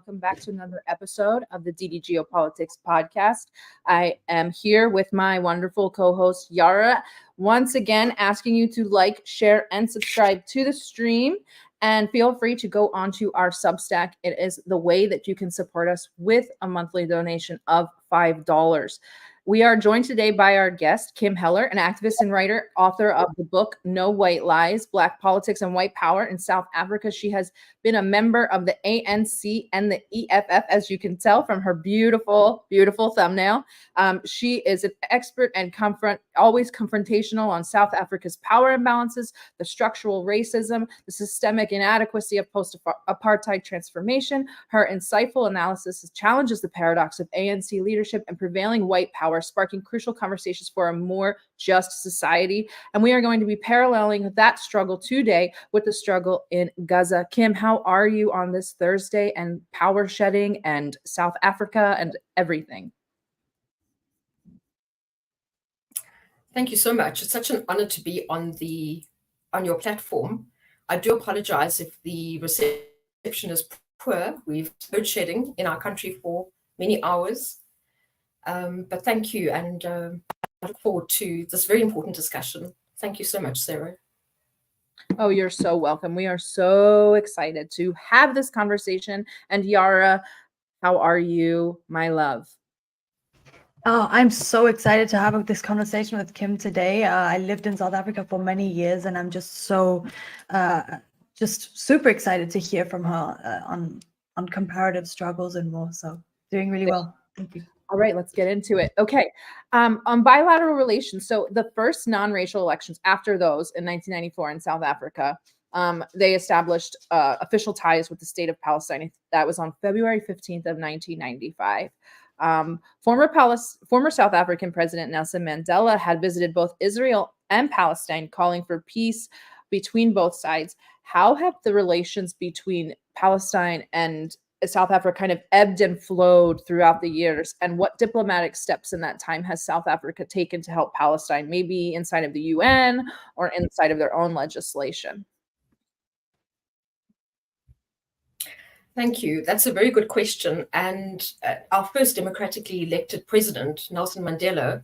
welcome back to another episode of the DD Geopolitics podcast. I am here with my wonderful co-host Yara, once again asking you to like, share, and subscribe to the stream. And feel free to go onto our Substack. It is the way that you can support us with a monthly donation of $5. We are joined today by our guest, Kim Heller, an activist and writer, author of the book No White Lies, Black Politics and White Power in South Africa. She has been a member of the ANC and the EFF, as you can tell from her beautiful, beautiful thumbnail. She is an expert and always confrontational on South Africa's power imbalances, the structural racism, the systemic inadequacy of post-apartheid transformation. Her insightful analysis challenges the paradox of ANC leadership and prevailing white power, sparking crucial conversations for a more just society. And we are going to be paralleling that struggle today with the struggle in Gaza. Kim, how are you on this Thursday and power shedding and South Africa and everything? Thank you so much. It's such an honor to be on your platform. I do apologize if the reception is poor. We've load shedding in our country for many hours. But thank you, and I look forward to this very important discussion. Thank you so much, Sarah. Oh, you're so welcome. We are so excited to have this conversation. And Yara, how are you, my love? Oh, I'm so excited to have this conversation with Kim today. I lived in South Africa for many years, and I'm just super excited to hear from her on comparative struggles and more. So doing really well. Thank you. All right, let's get into it. Okay, on bilateral relations. So the first non-racial elections after those in 1994 in South Africa, they established official ties with the state of Palestine. That was on February 15th of 1995. Former South African President Nelson Mandela had visited both Israel and Palestine, calling for peace between both sides. How have the relations between Palestine and South Africa kind of ebbed and flowed throughout the years? And what diplomatic steps in that time has South Africa taken to help Palestine, maybe inside of the UN or inside of their own legislation? Thank you. That's a very good question. And our first democratically elected president, Nelson Mandela,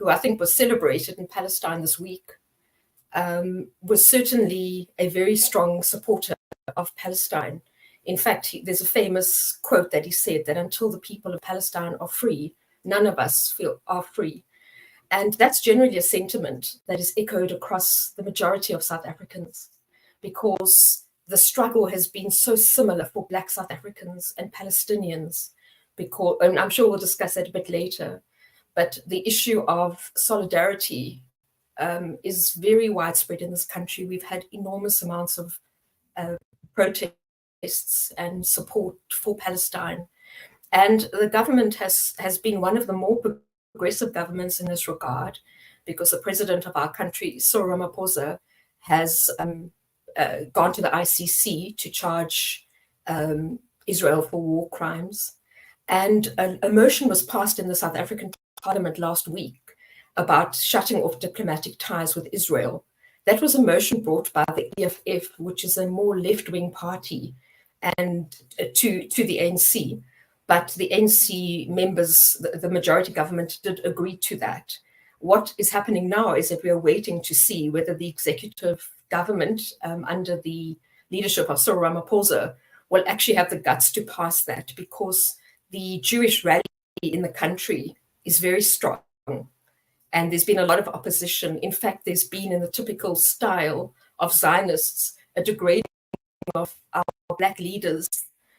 who I think was celebrated in Palestine this week, was certainly a very strong supporter of Palestine. In fact, there's a famous quote that he said that until the people of Palestine are free, none of us are free. And that's generally a sentiment that is echoed across the majority of South Africans, because the struggle has been so similar for Black South Africans and Palestinians, and I'm sure we'll discuss that a bit later, but the issue of solidarity is very widespread in this country. We've had enormous amounts of protests and support for Palestine. And the government has been one of the more progressive governments in this regard, because the president of our country, Cyril Ramaphosa, has gone to the ICC to charge Israel for war crimes. And a motion was passed in the South African Parliament last week about shutting off diplomatic ties with Israel. That was a motion brought by the EFF, which is a more left-wing party, and to the ANC. But the ANC members, the majority government, did agree to that. What is happening now is that we are waiting to see whether the executive government, under the leadership of Cyril Ramaphosa, will actually have the guts to pass that, because the Jewish rally in the country is very strong. And there's been a lot of opposition. In fact, there's been, in the typical style of Zionists, a degrading of our Black leaders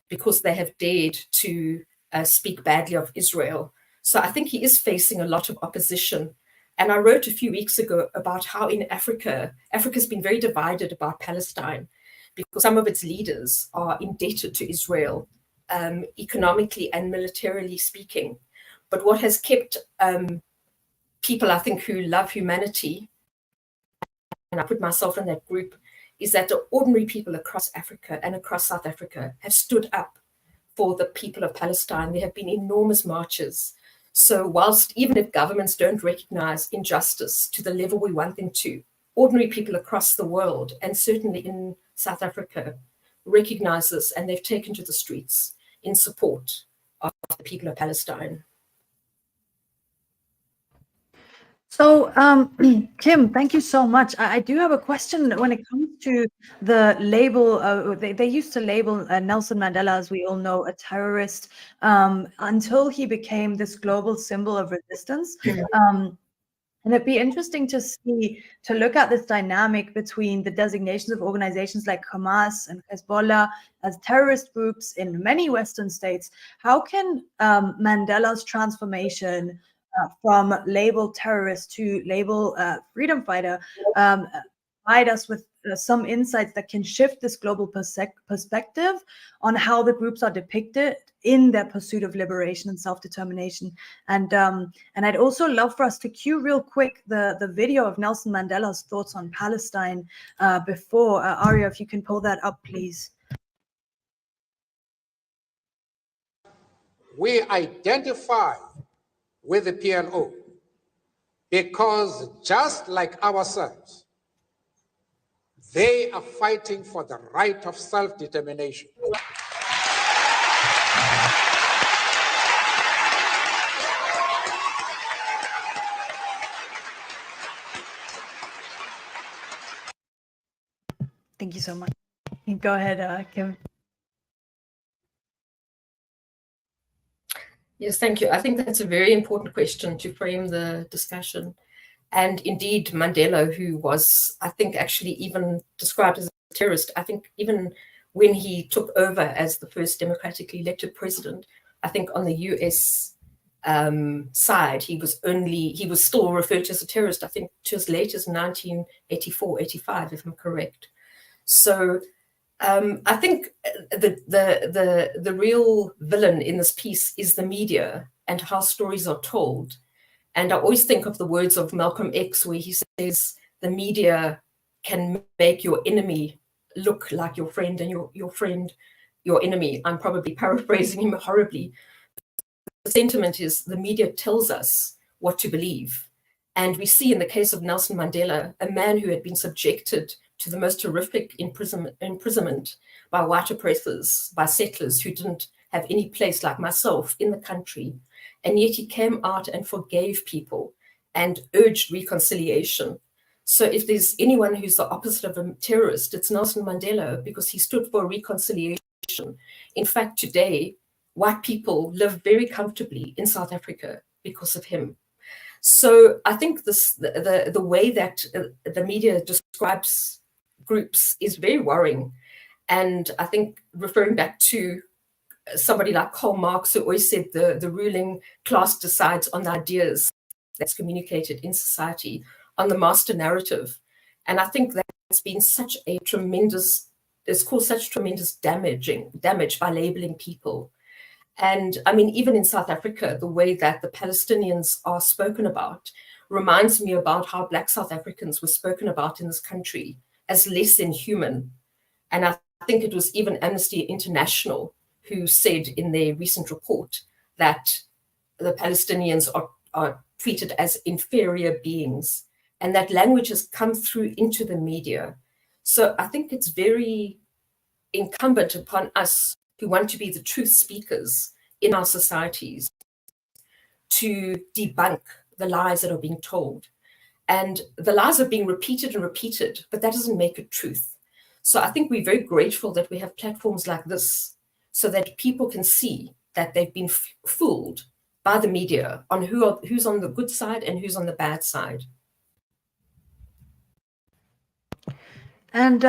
because they have dared to speak badly of Israel. So I think he is facing a lot of opposition. And I wrote a few weeks ago about how in Africa's been very divided about Palestine, because some of its leaders are indebted to Israel, economically and militarily speaking. But what has kept people, I think, who love humanity, and I put myself in that group, is that the ordinary people across Africa and across South Africa have stood up for the people of Palestine. There have been enormous marches. So whilst, even if governments don't recognize injustice to the level we want them to, ordinary people across the world, and certainly in South Africa, recognize this, and they've taken to the streets in support of the people of Palestine. So, Kim, thank you so much. I do have a question when it comes to the label. They used to label Nelson Mandela, as we all know, a terrorist until he became this global symbol of resistance. And it'd be interesting to look at this dynamic between the designations of organizations like Hamas and Hezbollah as terrorist groups in many Western states. How can Mandela's transformation from label terrorist to label freedom fighter provide us with some insights that can shift this global perspective on how the groups are depicted in their pursuit of liberation and self-determination? And I'd also love for us to cue real quick the video of Nelson Mandela's thoughts on Palestine before. Aria, if you can pull that up, please. We identify with the PLO because just like ourselves, they are fighting for the right of self-determination. Thank you so much. Go ahead, Kim. Yes, thank you. I think that's a very important question to frame the discussion. And indeed, Mandela, who was, I think, actually even described as a terrorist, I think even when he took over as the first democratically elected president, I think on the US side, he was still referred to as a terrorist, I think to as late as 1984, 85, if I'm correct. So I think the real villain in this piece is the media and how stories are told. And I always think of the words of Malcolm X, where he says the media can make your enemy look like your friend and your friend your enemy. I'm probably paraphrasing him horribly. The sentiment is the media tells us what to believe. And we see in the case of Nelson Mandela, a man who had been subjected to the most horrific imprisonment by white oppressors, by settlers who didn't have any place, like myself, in the country. And yet he came out and forgave people and urged reconciliation. So if there's anyone who's the opposite of a terrorist, it's Nelson Mandela, because he stood for reconciliation. In fact, today, white people live very comfortably in South Africa because of him. So I think the way that the media describes groups is very worrying. And I think referring back to somebody like Karl Marx, who always said the ruling class decides on the ideas that's communicated in society, on the master narrative. And I think that's been such a tremendous, it's caused such tremendous damage by labeling people. And I mean, even in South Africa, the way that the Palestinians are spoken about reminds me about how Black South Africans were spoken about in this country as less than human. And I think it was even Amnesty International who said in their recent report that the Palestinians are treated as inferior beings. And that language has come through into the media. So I think it's very incumbent upon us who want to be the truth speakers in our societies to debunk the lies that are being told. And the lies are being repeated and repeated, but that doesn't make it truth. So I think we're very grateful that we have platforms like this so that people can see that they've been fooled by the media on who's on the good side and who's on the bad side. And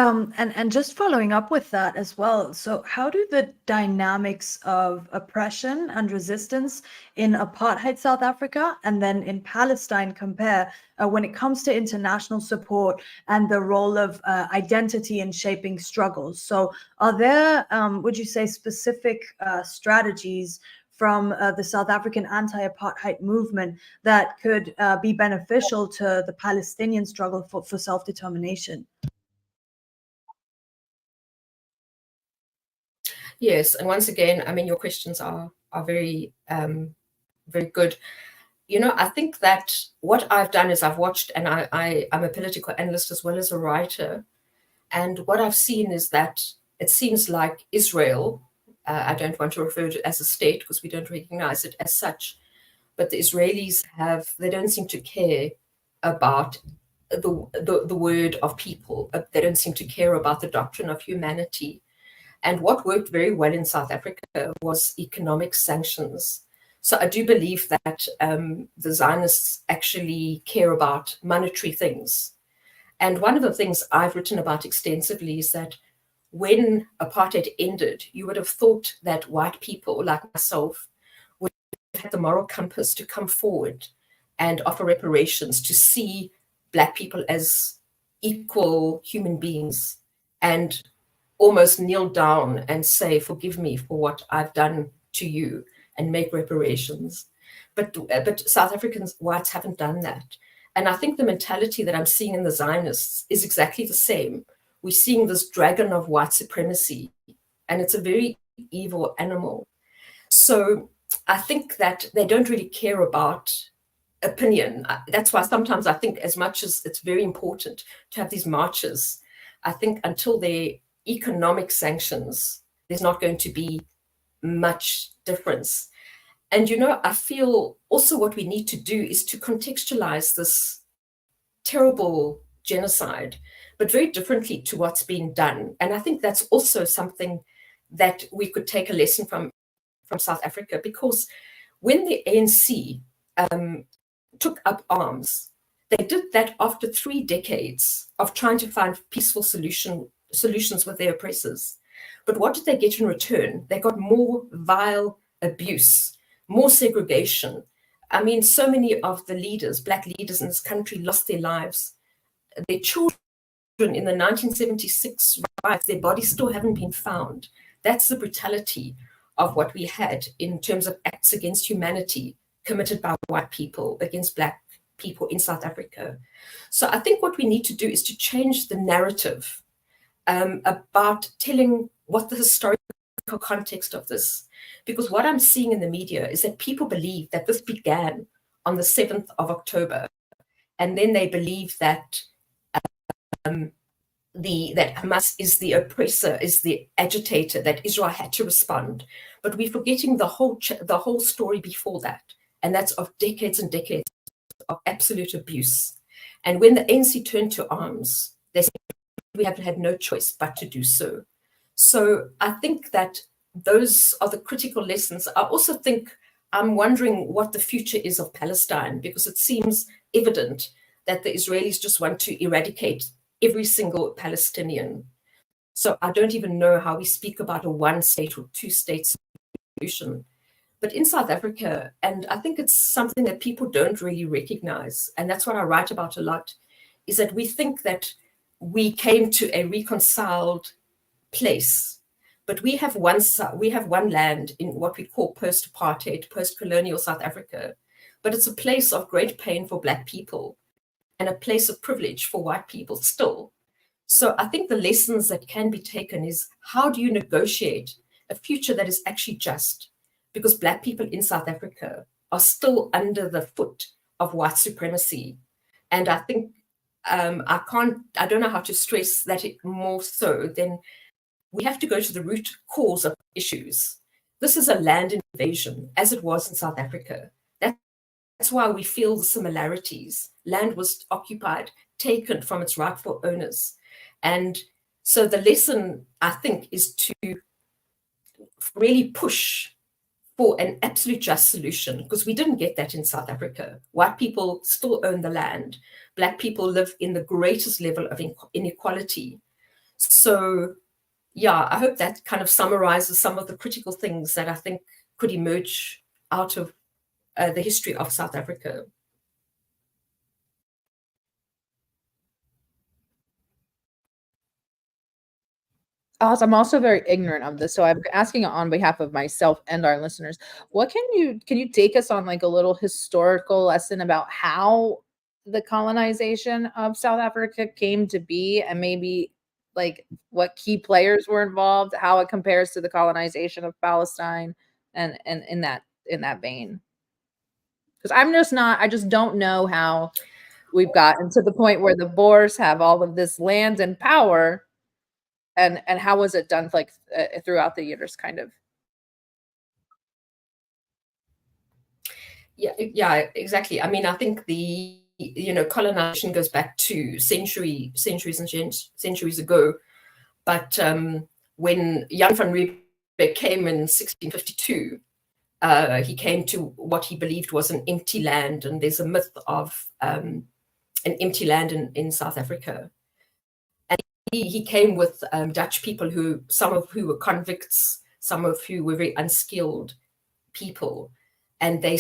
just following up with that as well. So how do the dynamics of oppression and resistance in apartheid South Africa and then in Palestine compare when it comes to international support and the role of identity in shaping struggles? So are there, would you say, specific strategies from the South African anti-apartheid movement that could be beneficial to the Palestinian struggle for self-determination? Yes, and once again, I mean, your questions are very, very good. You know, I think that what I've done is I've watched, and I'm a political analyst as well as a writer, and what I've seen is that it seems like Israel, I don't want to refer to it as a state because we don't recognize it as such, but the Israelis they don't seem to care about the word of people. They don't seem to care about the doctrine of humanity. And what worked very well in South Africa was economic sanctions. So I do believe that the Zionists actually care about monetary things. And one of the things I've written about extensively is that when apartheid ended, you would have thought that white people like myself would have had the moral compass to come forward and offer reparations, to see Black people as equal human beings and almost kneel down and say, forgive me for what I've done to you, and make reparations. But South African whites haven't done that. And I think the mentality that I'm seeing in the Zionists is exactly the same. We're seeing this dragon of white supremacy, and it's a very evil animal. So I think that they don't really care about opinion. That's why sometimes I think, as much as it's very important to have these marches, I think until they're economic sanctions, there's not going to be much difference. And, I feel also what we need to do is to contextualize this terrible genocide, but very differently to what's been done. And I think that's also something that we could take a lesson from South Africa, because when the ANC took up arms, they did that after 3 decades of trying to find peaceful solutions with their oppressors. But what did they get in return? They got more vile abuse, more segregation. I mean, so many of the leaders, Black leaders in this country, lost their lives. Their children in the 1976 riots, their bodies still haven't been found. That's the brutality of what we had in terms of acts against humanity committed by white people against Black people in South Africa. So I think what we need to do is to change the narrative about telling what the historical context of this, because what I'm seeing in the media is that people believe that this began on the 7th of October, and then they believe that that Hamas is the oppressor, is the agitator, that Israel had to respond. But we're forgetting the whole story before that, and that's of decades and decades of absolute abuse. And when the ANC turned to arms, they said we have had no choice but to do so. So I think that those are the critical lessons. I also think I'm wondering what the future is of Palestine, because it seems evident that the Israelis just want to eradicate every single Palestinian. So I don't even know how we speak about a 1-state or 2-state solution. But in South Africa, and I think it's something that people don't really recognize, and that's what I write about a lot, is that we think that we came to a reconciled place, but we have one land in what we call post-apartheid, post-colonial South Africa, but it's a place of great pain for Black people and a place of privilege for white people still. So I think the lessons that can be taken is, how do you negotiate a future that is actually just? Because Black people in South Africa are still under the foot of white supremacy. And I think I don't know how to stress that more so than we have to go to the root cause of issues. This is a land invasion, as it was in South Africa. That's why we feel the similarities. Land was occupied, taken from its rightful owners. And so the lesson, I think, is to really push for an absolute just solution, because we didn't get that in South Africa. White people still own the land. Black people live in the greatest level of inequality. So, yeah, I hope that kind of summarizes some of the critical things that I think could emerge out of the history of South Africa. I'm also very ignorant of this, so I'm asking on behalf of myself and our listeners. What can you take us on, like, a little historical lesson about how the colonization of South Africa came to be, and maybe like what key players were involved, how it compares to the colonization of Palestine, and in that vein? Because I just don't know how we've gotten to the point where the Boers have all of this land and power, and how was it done, like throughout the years, kind of? Yeah, exactly. I mean, I think the colonization goes back to centuries ago. But when Jan van Riebeeck came in 1652, he came to what he believed was an empty land, and there's a myth of an empty land in South Africa. And he came with Dutch people, some of who were convicts, some of who were very unskilled people, and they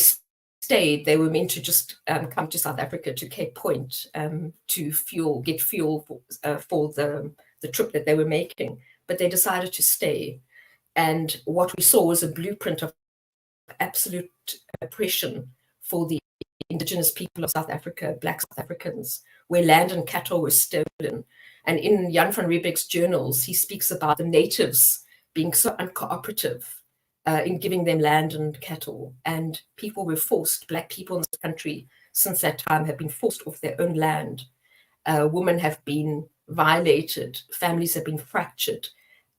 stayed. They were meant to just come to South Africa, to Cape Point, to get fuel for the trip that they were making, but they decided to stay. And what we saw was a blueprint of absolute oppression for the indigenous people of South Africa, Black South Africans, where land and cattle were stolen. And in Jan van Riebeeck's journals, he speaks about the natives being so uncooperative in giving them land and cattle. And people were forced, Black people in this country since that time have been forced off their own land. Women have been violated, families have been fractured,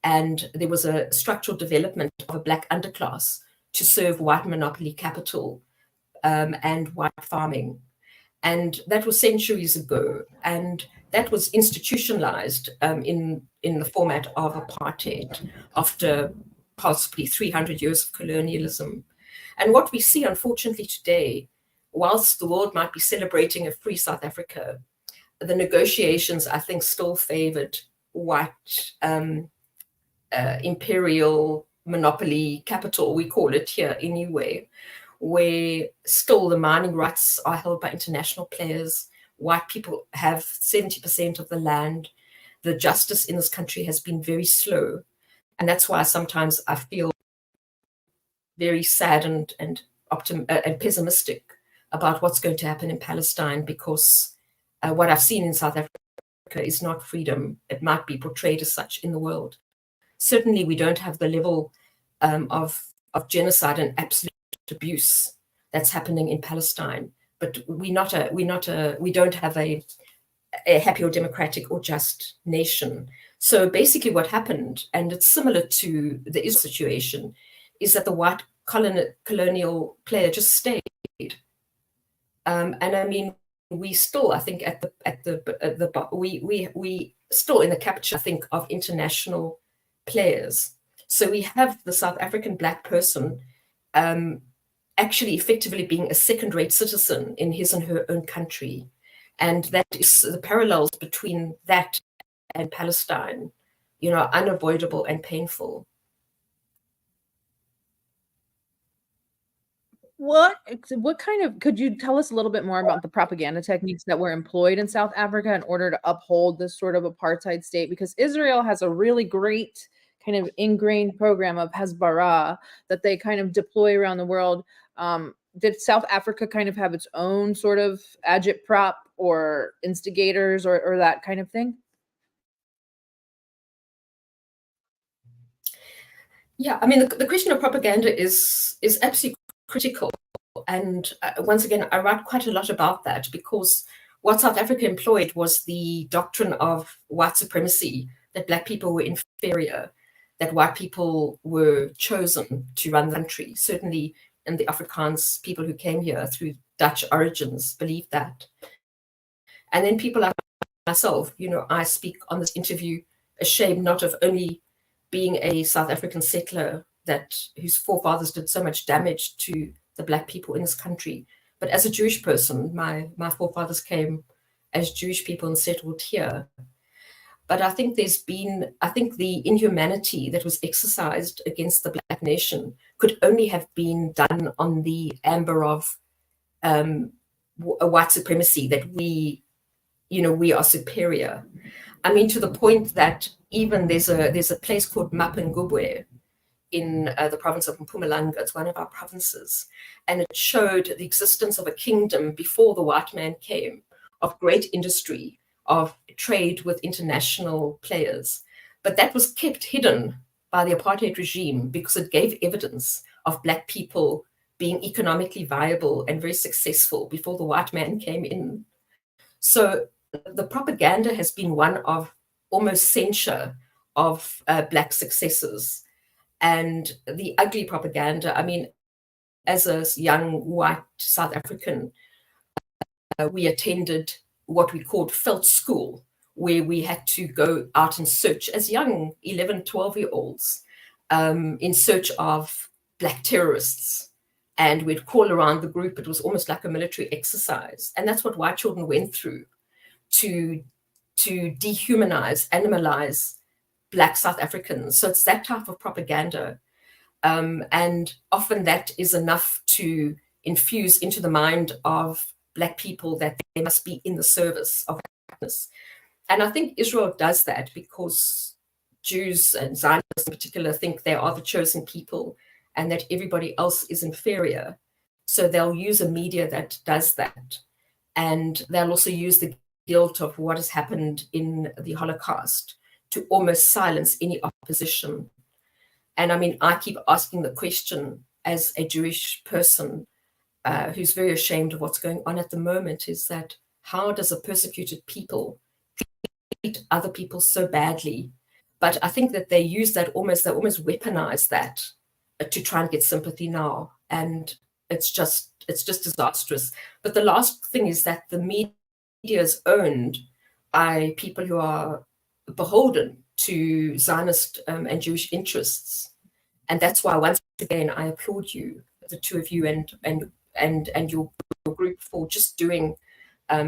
and there was a structural development of a Black underclass to serve white monopoly capital and white farming. And that was centuries ago, and that was institutionalized in the format of apartheid after possibly 300 years of colonialism. And what we see, unfortunately, today, whilst the world might be celebrating a free South Africa, the negotiations, I think, still favored white imperial monopoly capital, we call it here anyway, where still the mining rights are held by international players. White people have 70% of the land. The justice in this country has been very slow. And that's why sometimes I feel very sad and pessimistic about what's going to happen in Palestine, because what I've seen in South Africa is not freedom. It might be portrayed as such in the world. Certainly, we don't have the level of genocide and absolute abuse that's happening in Palestine. But we don't have a happy or democratic or just nation. So basically, what happened, and it's similar to the Israel situation, is that the white colonial player just stayed. And I mean, we still, I think, we still in the capture, I think, of international players. So we have the South African Black person actually effectively being a second-rate citizen in his and her own country. And that is the parallels between that and Palestine, unavoidable and painful. What kind of, could you tell us a little bit more about the propaganda techniques that were employed in South Africa in order to uphold this sort of apartheid state? Because Israel has a really great kind of ingrained program of Hasbara that they kind of deploy around the world. Did South Africa kind of have its own sort of agitprop or instigators or that kind of thing? Yeah, I mean, the question of propaganda is absolutely critical. And once again, I write quite a lot about that, because what South Africa employed was the doctrine of white supremacy, that Black people were inferior, that white people were chosen to run the country. Certainly in the Afrikaans, people who came here through Dutch origins believed that. And then people like myself, I speak on this interview ashamed not of only being a South African settler whose forefathers did so much damage to the Black people in this country, but as a Jewish person, my forefathers came as Jewish people and settled here. But I think the inhumanity that was exercised against the Black nation could only have been done on the amber of white supremacy, that we are superior. I mean, to the point that even there's a place called Mapungubwe in the province of Mpumalanga. It's one of our provinces, and it showed the existence of a kingdom before the white man came, of great industry, of trade with international players. But that was kept hidden by the apartheid regime because it gave evidence of Black people being economically viable and very successful before the white man came in. So the propaganda has been one of almost censure of Black successes and the ugly propaganda. I mean, as a young white South African, we attended what we called felt school, where we had to go out and search as young 11, 12-year-olds in search of Black terrorists. And we'd call around the group. It was almost like a military exercise. And that's what white children went through to dehumanize, animalize Black South Africans. So it's that type of propaganda. And often that is enough to infuse into the mind of Black people that they must be in the service of blackness. And I think Israel does that because Jews and Zionists in particular think they are the chosen people and that everybody else is inferior. So they'll use a media that does that. And they'll also use the guilt of what has happened in the Holocaust to almost silence any opposition. And I mean, I keep asking the question as a Jewish person who's very ashamed of what's going on at the moment, is that how does a persecuted people treat other people so badly? But I think that they use that they almost weaponize that to try and get sympathy now. And it's just disastrous. But the last thing is that the media is owned by people who are beholden to Zionist and Jewish interests. And that's why, once again, I applaud you, the two of you and your group, for just doing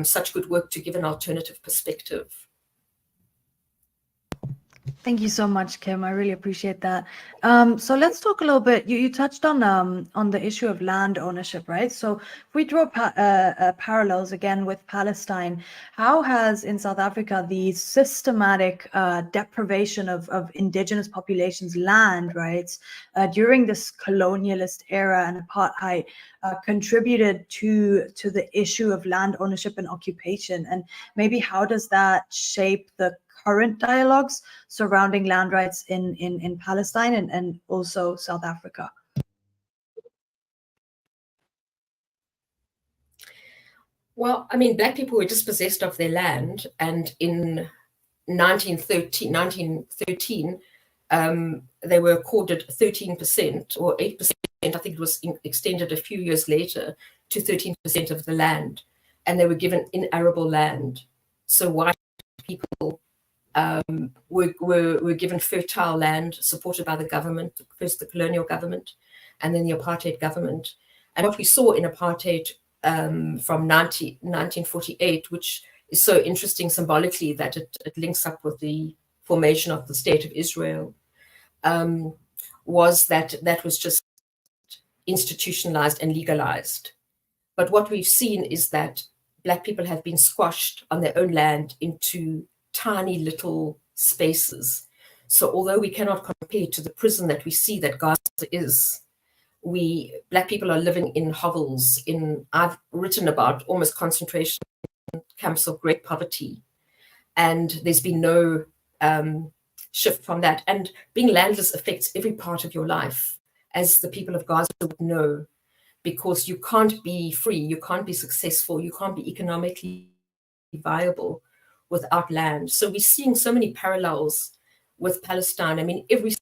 such good work to give an alternative perspective. Thank you so much, Kim. I really appreciate that. So let's talk a little bit. You touched on the issue of land ownership, right? So if we draw parallels again with Palestine, how has in South Africa the systematic deprivation of indigenous populations' land rights during this colonialist era and apartheid contributed to the issue of land ownership and occupation? And maybe how does that shape the current dialogues surrounding land rights in Palestine and also South Africa? Well, I mean, Black people were dispossessed of their land, and in 1913, they were accorded 13% or 8%. I think it was extended a few years later to 13% of the land, and they were given inarable land. So white people were given fertile land supported by the government, first the colonial government and then the apartheid government. And what we saw in apartheid from 1948, which is so interesting symbolically that it links up with the formation of the State of Israel, was that was just institutionalized and legalized. But what we've seen is that Black people have been squashed on their own land into tiny little spaces. So although we cannot compare to the prison that we see that Gaza is, Black people are living in hovels. I've written about almost concentration camps of great poverty, and there's been no shift from that. And being landless affects every part of your life, as the people of Gaza would know, because you can't be free, you can't be successful, you can't be economically viable without land. So we're seeing so many parallels with Palestine. I mean, every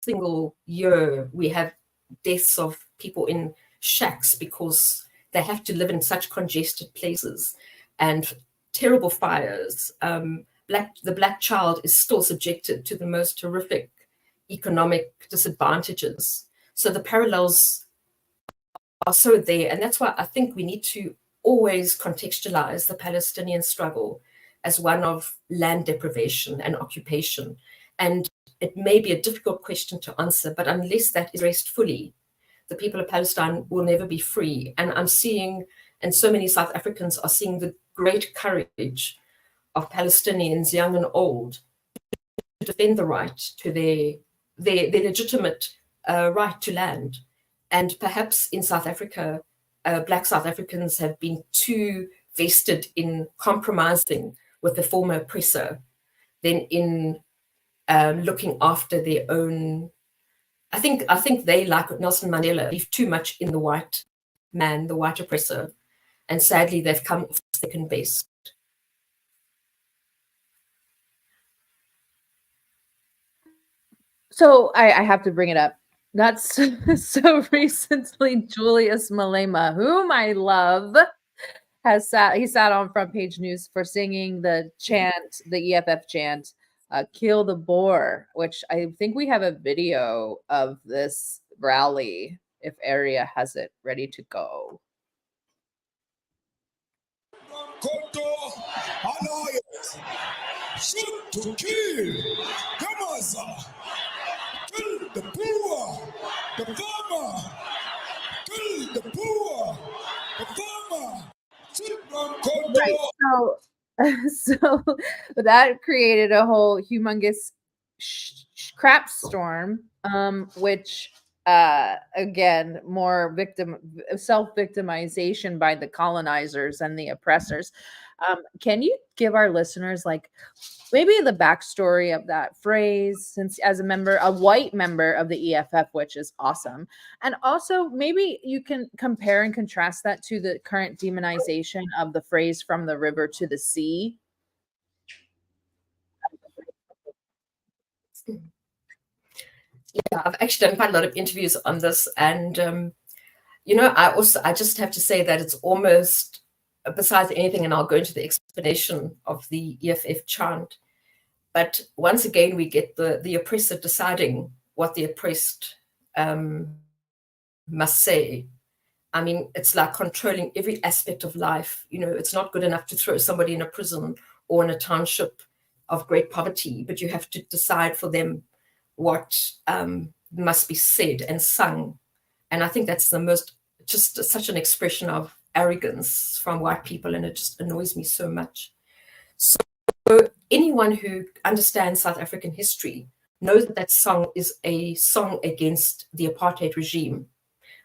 single year we have deaths of people in shacks because they have to live in such congested places, and terrible fires. The Black child is still subjected to the most horrific economic disadvantages. So the parallels are so there. And that's why I think we need to always contextualize the Palestinian struggle as one of land deprivation and occupation. And it may be a difficult question to answer, but unless that is addressed fully, the people of Palestine will never be free. And I'm seeing, and so many South Africans are seeing, the great courage of Palestinians, young and old, to defend the right to their legitimate right to land. And perhaps in South Africa, Black South Africans have been too vested in compromising with the former oppressor than in looking after their own. I think they, like Nelson Mandela, believe too much in the white man, the white oppressor, and sadly they've come off second base. So I have to bring it up. That's so recently Julius Malema, whom I love, he sat on front page news for singing the chant, the EFF chant, kill the Boer, which I think we have a video of this rally if Area has it ready to go. Shoot to kill, Gaza, kill the poor, the farmer, kill the poor, the farmer. Right. So that created a whole humongous crap storm, which again, more self-victimization by the colonizers and the oppressors. Can you give our listeners like maybe the backstory of that phrase, since as a white member of the EFF, which is awesome, and also maybe you can compare and contrast that to the current demonization of the phrase from the river to the sea? Yeah, I've actually done quite a lot of interviews on this, and I just have to say that it's almost, besides anything, and I'll go into the explanation of the EFF chant, but once again we get the oppressor deciding what the oppressed must say. I mean, it's like controlling every aspect of life. It's not good enough to throw somebody in a prison or in a township of great poverty, but you have to decide for them what must be said and sung. And I think that's just such an expression of arrogance from white people, and it just annoys me so much. So anyone who understands South African history knows that song is a song against the apartheid regime.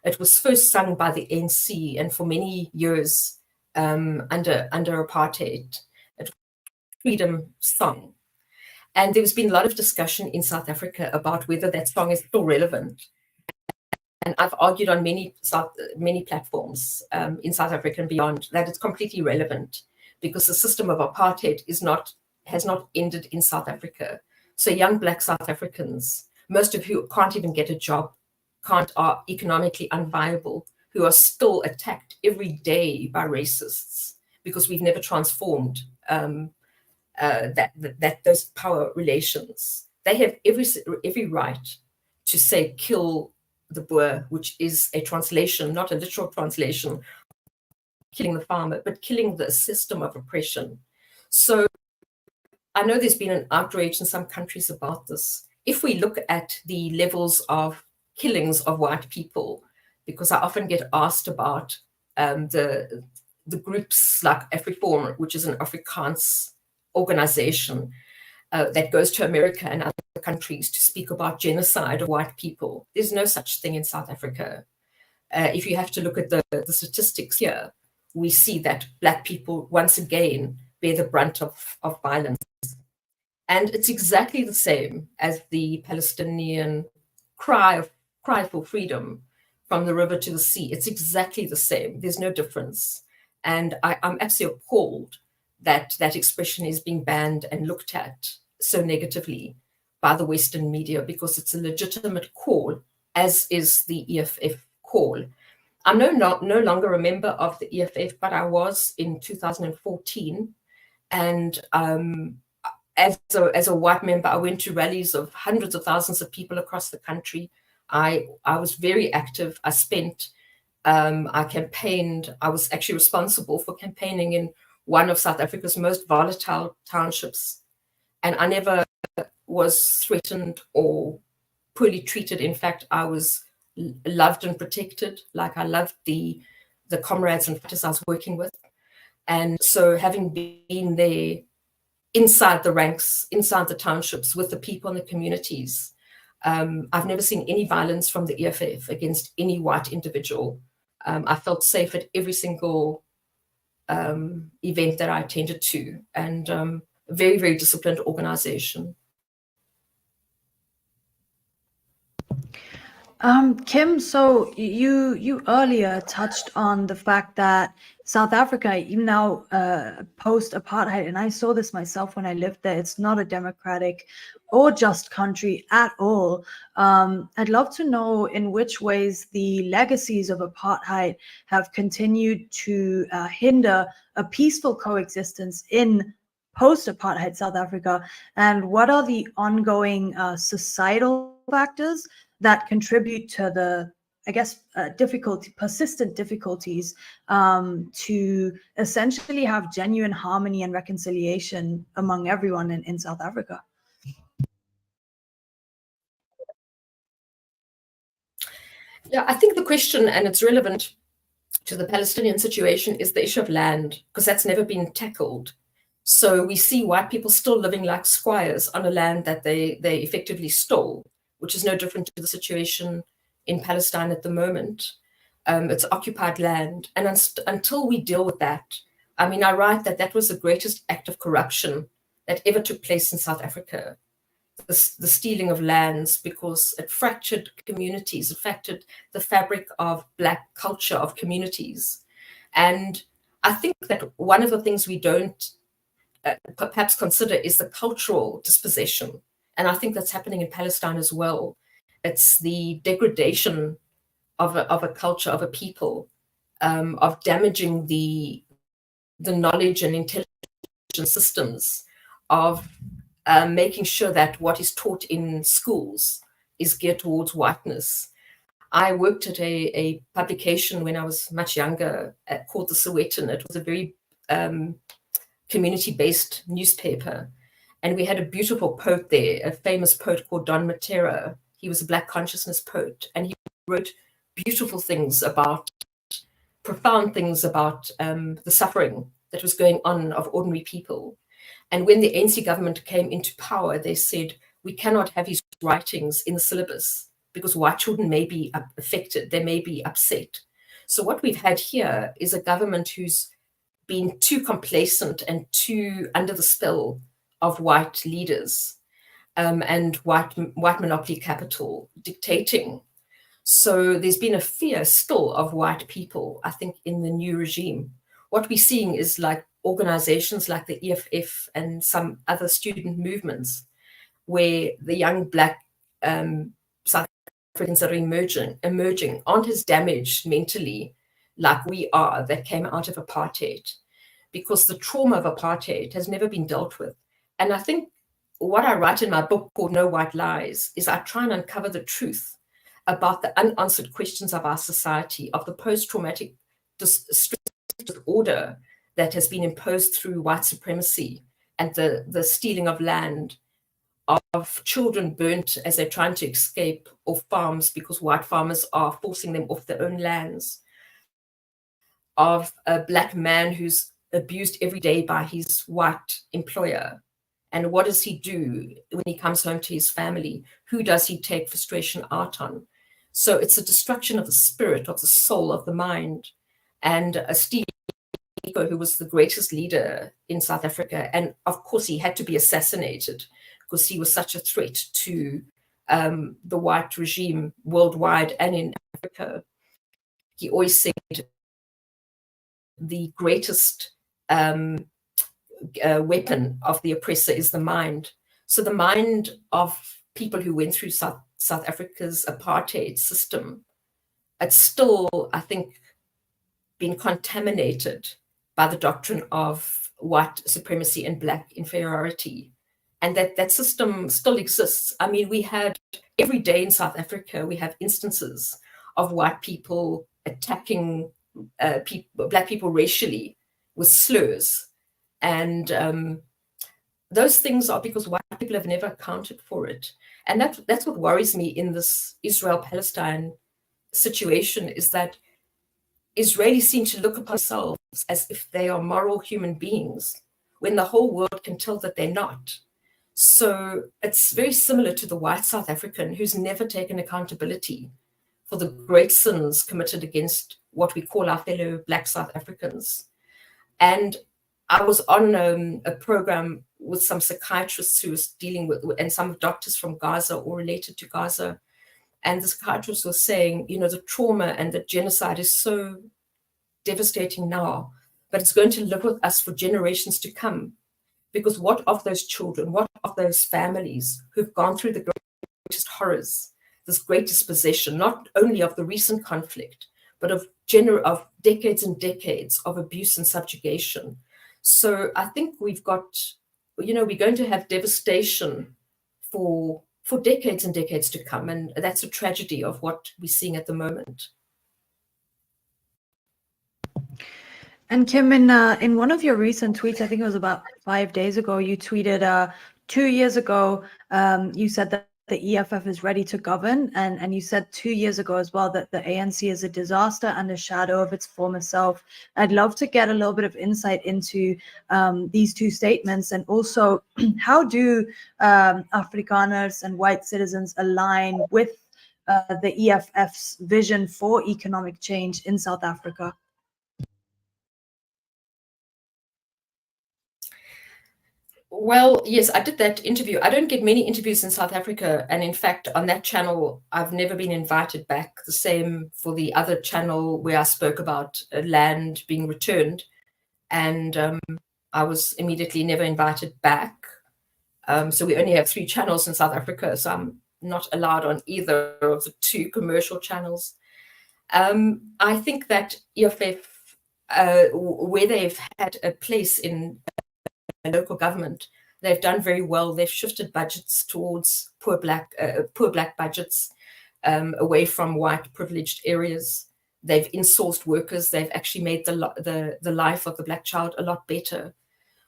It was first sung by the ANC, and for many years under apartheid, it was a freedom song. And there's been a lot of discussion in South Africa about whether that song is still relevant. And I've argued on many platforms in South Africa and beyond that it's completely relevant, because the system of apartheid has not ended in South Africa. So young Black South Africans, most of who can't even get a job, are economically unviable, who are still attacked every day by racists because we've never transformed those power relations. They have every right to say kill the Boer, which is a translation, not a literal translation, killing the farmer, but killing the system of oppression. So I know there's been an outrage in some countries about this. If we look at the levels of killings of white people, because I often get asked about the groups like AfriForum, which is an Afrikaans organization that goes to America and other countries to speak about genocide of white people. There's no such thing in South Africa. If you have to look at the statistics here, we see that Black people once again bear the brunt of violence. And it's exactly the same as the Palestinian cry for freedom from the river to the sea. It's exactly the same. There's no difference. And I'm absolutely appalled that that expression is being banned and looked at so negatively by the Western media, because it's a legitimate call, as is the EFF call. I'm no longer a member of the EFF, but I was in 2014. And as a white member, I went to rallies of hundreds of thousands of people across the country. I was very active. I campaigned. I was actually responsible for campaigning in one of South Africa's most volatile townships. And I never was threatened or poorly treated. In fact, I was loved and protected, like I loved the comrades and fighters I was working with. And so having been there inside the ranks, inside the townships with the people in the communities, I've never seen any violence from the EFF against any white individual. I felt safe at every single event that I attended to, and a very, very disciplined organization. Kim, so you earlier touched on the fact that South Africa, even now post-apartheid, and I saw this myself when I lived there, it's not a democratic or just country at all. I'd love to know in which ways the legacies of apartheid have continued to hinder a peaceful coexistence in post-apartheid South Africa, and what are the ongoing societal factors that contribute to the, I guess, persistent difficulties to essentially have genuine harmony and reconciliation among everyone in South Africa? Yeah, I think the question, and it's relevant to the Palestinian situation, is the issue of land, because that's never been tackled. So we see white people still living like squires on a land that they effectively stole, which is no different to the situation in Palestine at the moment. It's occupied land. And until we deal with that, I mean, I write that that was the greatest act of corruption that ever took place in South Africa, the stealing of lands, because it fractured communities, it fractured the fabric of Black culture of communities. And I think that one of the things we don't perhaps consider is the cultural dispossession. And I think that's happening in Palestine as well. It's the degradation of a culture, of a people, of damaging the knowledge and intelligence systems, of making sure that what is taught in schools is geared towards whiteness. I worked at a publication when I was much younger called The Sowetan. It was a very community-based newspaper. And we had a beautiful poet there, a famous poet called Don Matera. He was a Black consciousness poet, and he wrote beautiful things about, profound things about the suffering that was going on of ordinary people. And when the ANC government came into power, they said, we cannot have his writings in the syllabus because white children may be affected, they may be upset. So what we've had here is a government who's been too complacent and too under the spell of white leaders and white monopoly capital dictating. So there's been a fear still of white people, I think, in the new regime. What we're seeing is like organizations like the EFF and some other student movements where the young Black South Africans that are emerging aren't as damaged mentally like we are that came out of apartheid, because the trauma of apartheid has never been dealt with. And I think what I write in my book called No White Lies is I try and uncover the truth about the unanswered questions of our society, of the post-traumatic stress disorder that has been imposed through white supremacy and the stealing of land, of children burnt as they're trying to escape off farms because white farmers are forcing them off their own lands, of a Black man who's abused every day by his white employer. And what does he do when he comes home to his family? Who does he take frustration out on? So it's a destruction of the spirit, of the soul, of the mind. And Steve, who was the greatest leader in South Africa, and of course he had to be assassinated because he was such a threat to the white regime worldwide and in Africa. He always said the greatest weapon of the oppressor is the mind. So the mind of people who went through South Africa's apartheid system, it's still, I think, been contaminated by the doctrine of white supremacy and Black inferiority. And that system still exists. I mean, we had every day in South Africa, we have instances of white people attacking Black people racially with slurs. And those things are because white people have never accounted for it. And that's what worries me in this Israel-Palestine situation, is that Israelis seem to look upon themselves as if they are moral human beings, when the whole world can tell that they're not. So it's very similar to the white South African who's never taken accountability for the great sins committed against what we call our fellow Black South Africans. And I was on a program with some psychiatrists who was dealing with, and some doctors from Gaza or related to Gaza. And the psychiatrist was saying, the trauma and the genocide is so devastating now, but it's going to live with us for generations to come. Because what of those children, what of those families who've gone through the greatest horrors, this great dispossession, not only of the recent conflict, but of decades and decades of abuse and subjugation. So I think we've got, we're going to have devastation for decades and decades to come. And that's a tragedy of what we're seeing at the moment. And Kim, in one of your recent tweets, I think it was about 5 days ago, you tweeted 2 years ago, you said that the EFF is ready to govern. And you said 2 years ago as well that the ANC is a disaster and a shadow of its former self. I'd love to get a little bit of insight into these two statements, and also how do Afrikaners and white citizens align with the EFF's vision for economic change in South Africa? Well, yes, I did that interview. I don't get many interviews in South Africa. And in fact, on that channel, I've never been invited back. The same for the other channel where I spoke about land being returned. And I was immediately never invited back. So we only have 3 channels in South Africa. So I'm not allowed on either of the 2 commercial channels. I think that EFF, where they've had a place in local government, they've done very well. They've shifted budgets towards poor black budgets, away from white privileged areas. They've insourced workers. They've actually made the life of the black child a lot better.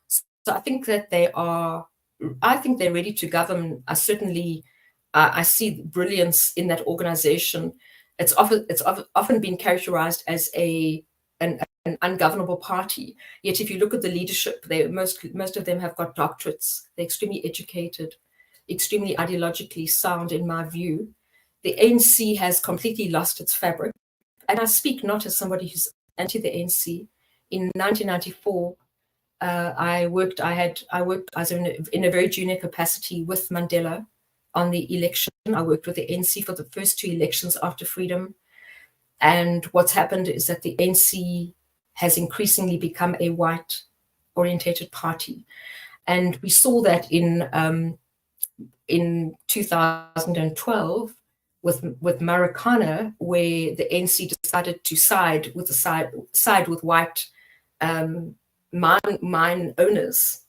So I think that they're ready to govern. I see brilliance in that organization. It's often been characterized as an ungovernable party. Yet if you look at the leadership, most of them have got doctorates. They're extremely educated, extremely ideologically sound, in my view. The ANC has completely lost its fabric. And I speak not as somebody who's anti the ANC. In 1994, I worked as in a very junior capacity with Mandela on the election. I worked with the ANC for the first 2 elections after freedom. And what's happened is that the ANC has increasingly become a white-orientated party. And we saw that in 2012 with Marikana, where the ANC decided to side with white mine owners.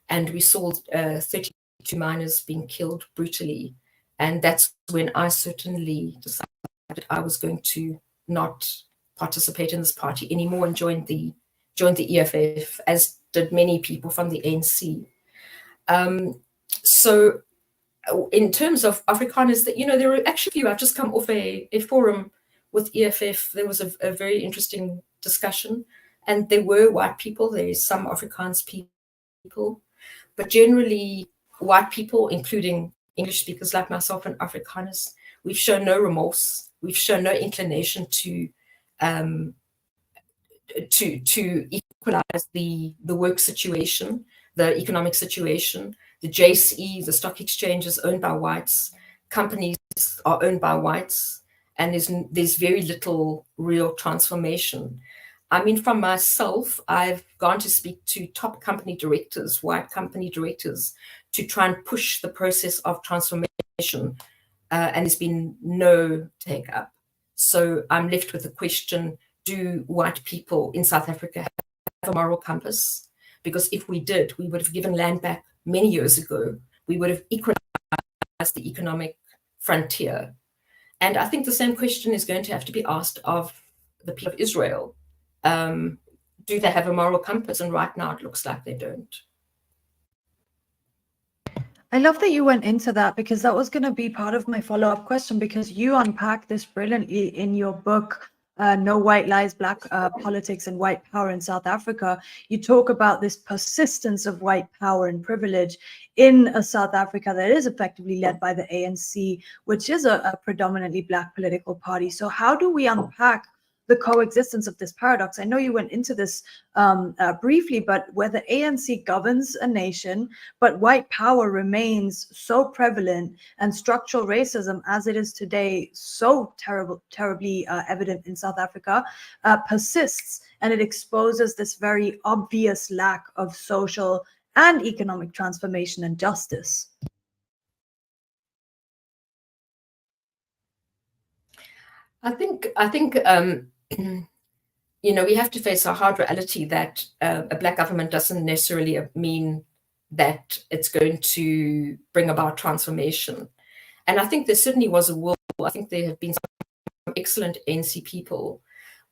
And we saw 32 miners being killed brutally. And that's when I certainly decided I was going to not participate in this party anymore and joined the EFF, as did many people from the ANC. So in terms of Afrikaners, that there are actually few. I've just come off a forum with EFF. There was a very interesting discussion, and there were white people. There's some Afrikaans people, but generally white people, including English speakers like myself and Afrikaners, we've shown no remorse. We've shown no inclination to equalize the work situation, the economic situation. The JSE, the stock exchange, is owned by whites. Companies are owned by whites, and there's very little real transformation. I mean, from myself, I've gone to speak to top company directors, white company directors, to try and push the process of transformation, and there's been no take up. So I'm left with the question, do white people in South Africa have a moral compass? Because if we did, we would have given land back many years ago. We would have equalized the economic frontier. And I think the same question is going to have to be asked of the people of Israel. Do they have a moral compass? And right now it looks like they don't. I love that you went into that, because that was going to be part of my follow-up question, because you unpack this brilliantly in your book, No White Lies, Black Politics and White Power in South Africa. You talk about this persistence of white power and privilege in a South Africa that is effectively led by the ANC, which is a predominantly Black political party. So how do we unpack the coexistence of this paradox. I know you went into this briefly, but where the ANC governs a nation, but white power remains so prevalent, and structural racism as it is today, so terribly evident in South Africa, persists, and it exposes this very obvious lack of social and economic transformation and justice. I think we have to face a hard reality that a Black government doesn't necessarily mean that it's going to bring about transformation. And I think there certainly was a will. I think there have been some excellent ANC people,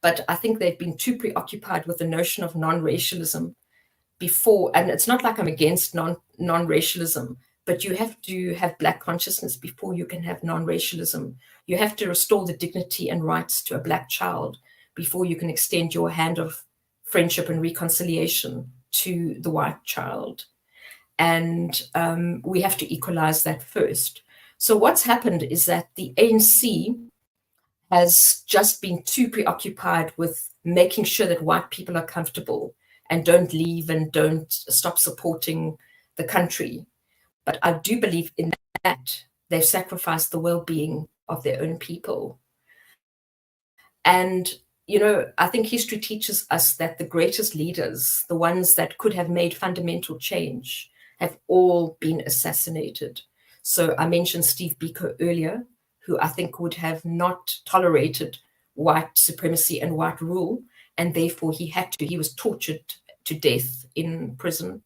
but I think they've been too preoccupied with the notion of non-racialism before. And it's not like I'm against non-racialism, but you have to have Black consciousness before you can have non-racialism. You have to restore the dignity and rights to a Black child before you can extend your hand of friendship and reconciliation to the white child. And we have to equalize that first. So what's happened is that the ANC has just been too preoccupied with making sure that white people are comfortable and don't leave and don't stop supporting the country. But I do believe in that they've sacrificed the well-being of their own people. And, I think history teaches us that the greatest leaders, the ones that could have made fundamental change, have all been assassinated. So I mentioned Steve Biko earlier, who I think would have not tolerated white supremacy and white rule, and therefore he was tortured to death in prison.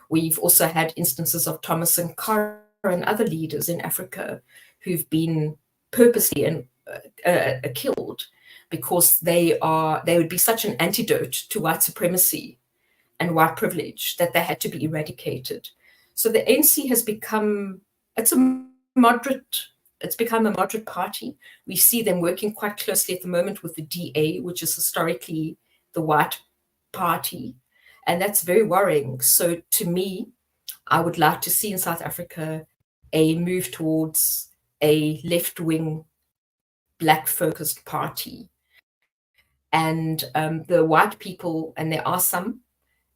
We've also had instances of Thomas Sankara and other leaders in Africa who've been purposely killed because they would be such an antidote to white supremacy and white privilege that they had to be eradicated. So the ANC has become a moderate party. We see them working quite closely at the moment with the DA, which is historically the white party. And that's very worrying. So to me, I would like to see in South Africa a move towards a left-wing, Black-focused party. And the white people, and there are some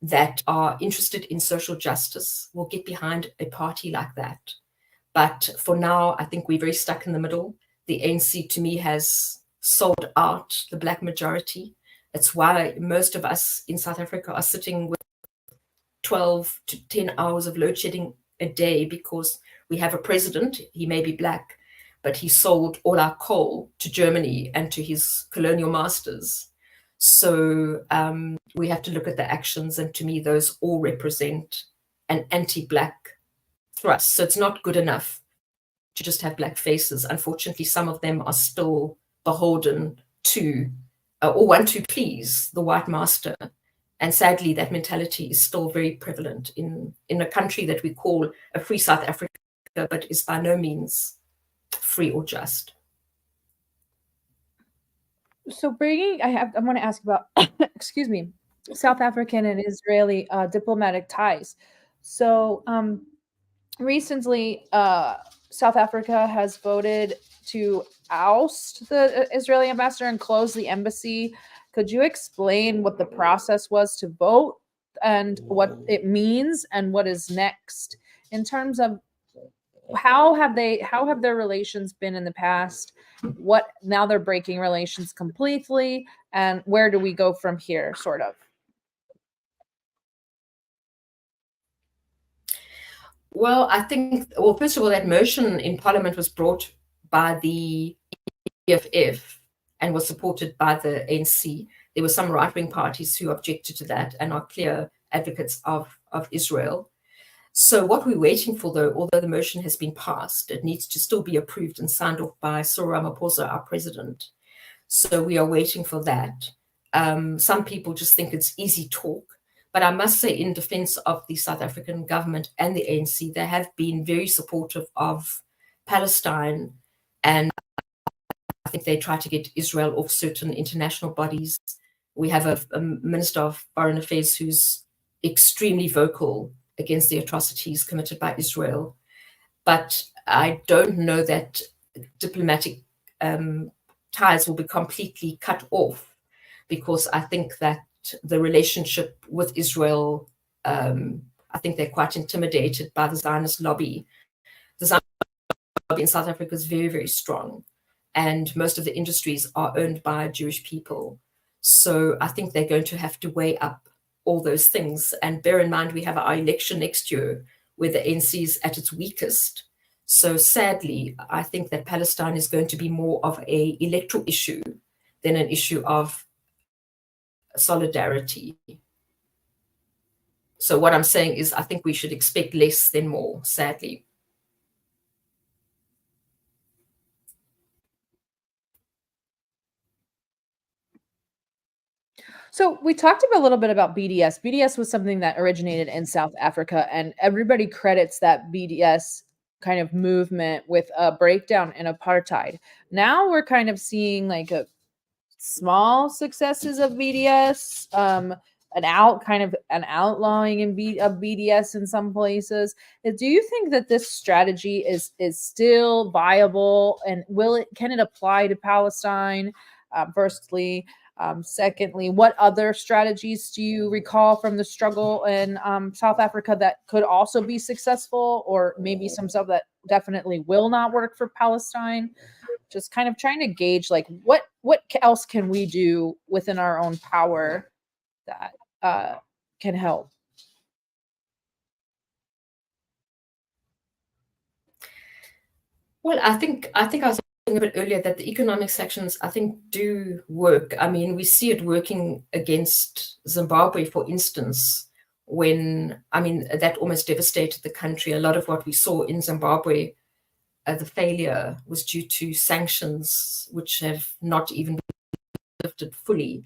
that are interested in social justice, will get behind a party like that. But for now, I think we're very stuck in the middle. The ANC, to me, has sold out the Black majority. It's why most of us in South Africa are sitting with 12 to 10 hours of load shedding a day because we have a president, he may be Black, but he sold all our coal to Germany and to his colonial masters. So we have to look at the actions, and to me, those all represent an anti-Black thrust. So it's not good enough to just have Black faces. Unfortunately, some of them are still beholden to or want to please the white master. And sadly, that mentality is still very prevalent in a country that we call a free South Africa, but is by no means free or just. So I want to ask about, excuse me, South African and Israeli diplomatic ties. So recently, South Africa has voted to oust the Israeli ambassador and close the embassy. Could you explain what the process was to vote and what it means and what is next in terms of how have their relations been in the past? What now they're breaking relations completely, and where do we go from here, sort of? Well, I think, first of all, that motion in Parliament was brought by the EFF and was supported by the ANC. There were some right-wing parties who objected to that and are clear advocates of Israel. So what we're waiting for, though, although the motion has been passed, it needs to still be approved and signed off by Cyril Ramaphosa, our president. So we are waiting for that. Some people just think it's easy talk. But I must say, in defense of the South African government and the ANC, they have been very supportive of Palestine. And I think they try to get Israel off certain international bodies. We have a Minister of Foreign Affairs who's extremely vocal against the atrocities committed by Israel. But I don't know that diplomatic ties will be completely cut off because I think that the relationship with Israel, I think they're quite intimidated by the Zionist lobby. The Zionist lobby in South Africa is very, very strong, and most of the industries are owned by Jewish people. So I think they're going to have to weigh up all those things. And bear in mind, we have our election next year where the ANC is at its weakest. So sadly, I think that Palestine is going to be more of an electoral issue than an issue of solidarity. So what I'm saying is I think we should expect less than more, sadly. So we talked a little bit about BDS. BDS was something that originated in South Africa, and everybody credits that BDS kind of movement with a breakdown in apartheid. Now we're kind of seeing like a small successes of BDS, an outlawing of BDS in some places. Do you think that this strategy is still viable, and can it apply to Palestine? Firstly. Secondly, what other strategies do you recall from the struggle in South Africa that could also be successful, or maybe some stuff that definitely will not work for Palestine? Just kind of trying to gauge like what else can we do within our own power that can help. Well, I think I was saying a bit earlier that the economic sanctions, I think, do work. I mean, we see it working against Zimbabwe, for instance, when, I mean, that almost devastated the country. A lot of what we saw in Zimbabwe, the failure was due to sanctions, which have not even been lifted fully.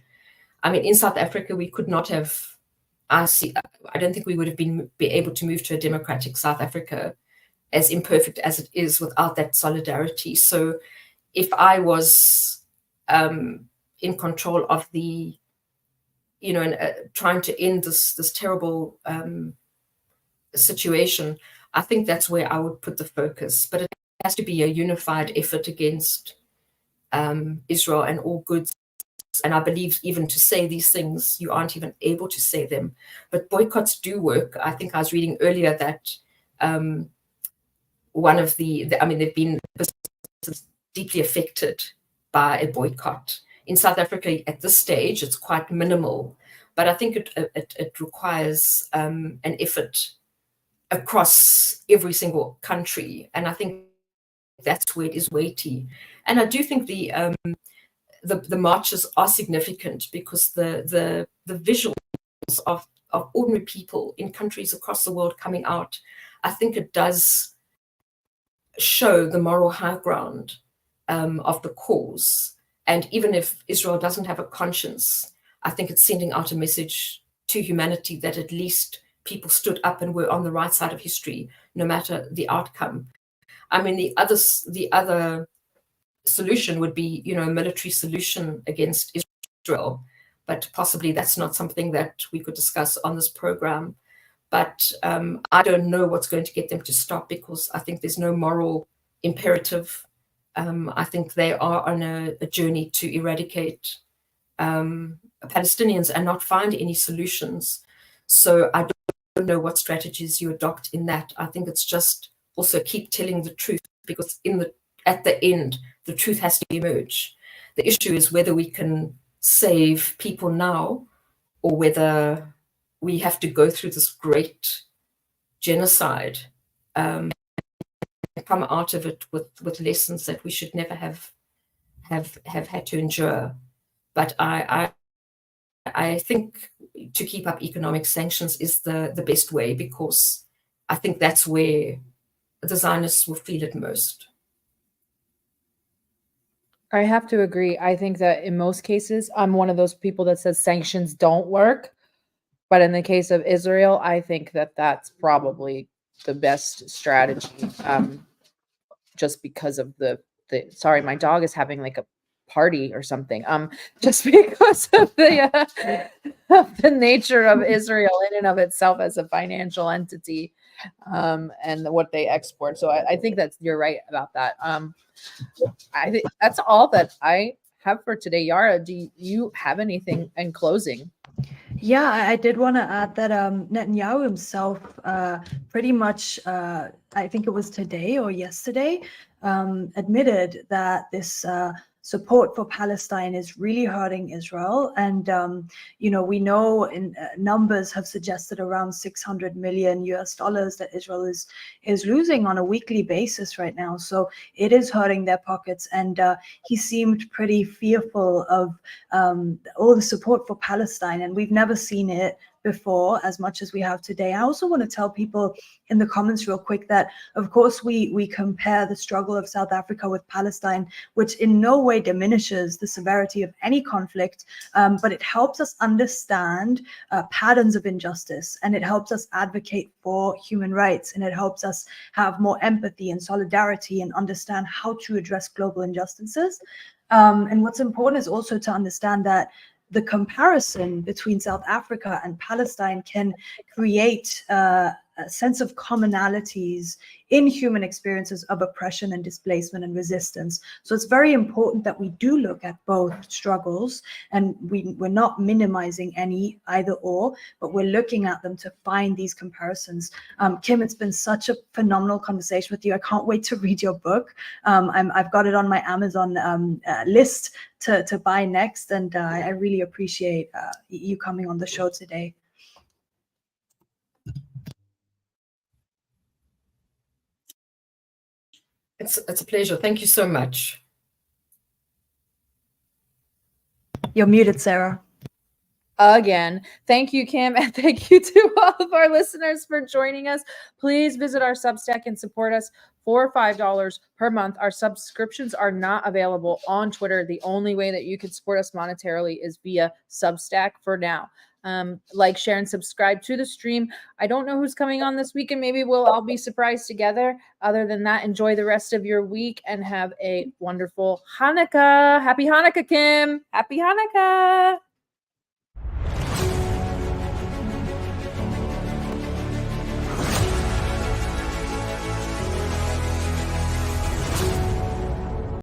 I mean, in South Africa, we could not have, I don't think we would have been able to move to a democratic South Africa, as imperfect as it is, without that solidarity. So if I was in control of the, trying to end this terrible situation, I think that's where I would put the focus. But it has to be a unified effort against Israel and all goods. And I believe even to say these things, you aren't even able to say them. But boycotts do work. I think I was reading earlier that one of they've been deeply affected by a boycott. In South Africa at this stage, it's quite minimal, but I think it requires an effort across every single country, and I think that's where it is weighty. And I do think the marches are significant because the visuals of ordinary people in countries across the world coming out, I think it does show the moral high ground of the cause. And even if Israel doesn't have a conscience, I think it's sending out a message to humanity that at least people stood up and were on the right side of history, no matter the outcome. I mean, the other solution would be, a military solution against Israel, but possibly that's not something that we could discuss on this program. But I don't know what's going to get them to stop, because I think there's no moral imperative. I think they are on a journey to eradicate Palestinians and not find any solutions. So I don't know what strategies you adopt in that. I think it's just also keep telling the truth, because at the end, the truth has to emerge. The issue is whether we can save people now, or whether we have to go through this great genocide and come out of it with lessons that we should never have had to endure. But I think to keep up economic sanctions is the best way, because I think that's where the Zionists will feel it most. I have to agree. I think that in most cases, I'm one of those people that says sanctions don't work. But in the case of Israel, I think that that's probably the best strategy, just because of the sorry, my dog is having like a party or something. Just because of the nature of Israel in and of itself as a financial entity, and what they export. So I think you're right about that. I think that's all that I have have for today. Yara, do you have anything in closing? Yeah, I did want to add that Netanyahu himself pretty much, I think it was today or yesterday, admitted that this support for Palestine is really hurting Israel. And, we know in numbers have suggested around $600 million that Israel is losing on a weekly basis right now. So it is hurting their pockets. And he seemed pretty fearful of all the support for Palestine. And we've never seen it before as much as we have today. I also want to tell people in the comments real quick that, of course, we compare the struggle of South Africa with Palestine, which in no way diminishes the severity of any conflict, but it helps us understand patterns of injustice, and it helps us advocate for human rights, and it helps us have more empathy and solidarity and understand how to address global injustices. And what's important is also to understand that the comparison between South Africa and Palestine can create a sense of commonalities in human experiences of oppression and displacement and resistance. So it's very important that we do look at both struggles, and we're not minimizing any either or, but we're looking at them to find these comparisons. Kim, it's been such a phenomenal conversation with you. I can't wait to read your book. I've got it on my Amazon list to buy next, and I really appreciate you coming on the show today. It's a pleasure. Thank you so much. You're muted, Sarah. Again, thank you, Kim, and thank you to all of our listeners for joining us. Please visit our Substack and support us for $5 per month. Our subscriptions are not available on Twitter. The only way that you can support us monetarily is via Substack for now. Like, share, and subscribe to the stream. I don't know who's coming on this weekend. Maybe we'll all be surprised together. Other than that, enjoy the rest of your week and have a wonderful Hanukkah. Happy Hanukkah, Kim. Happy Hanukkah.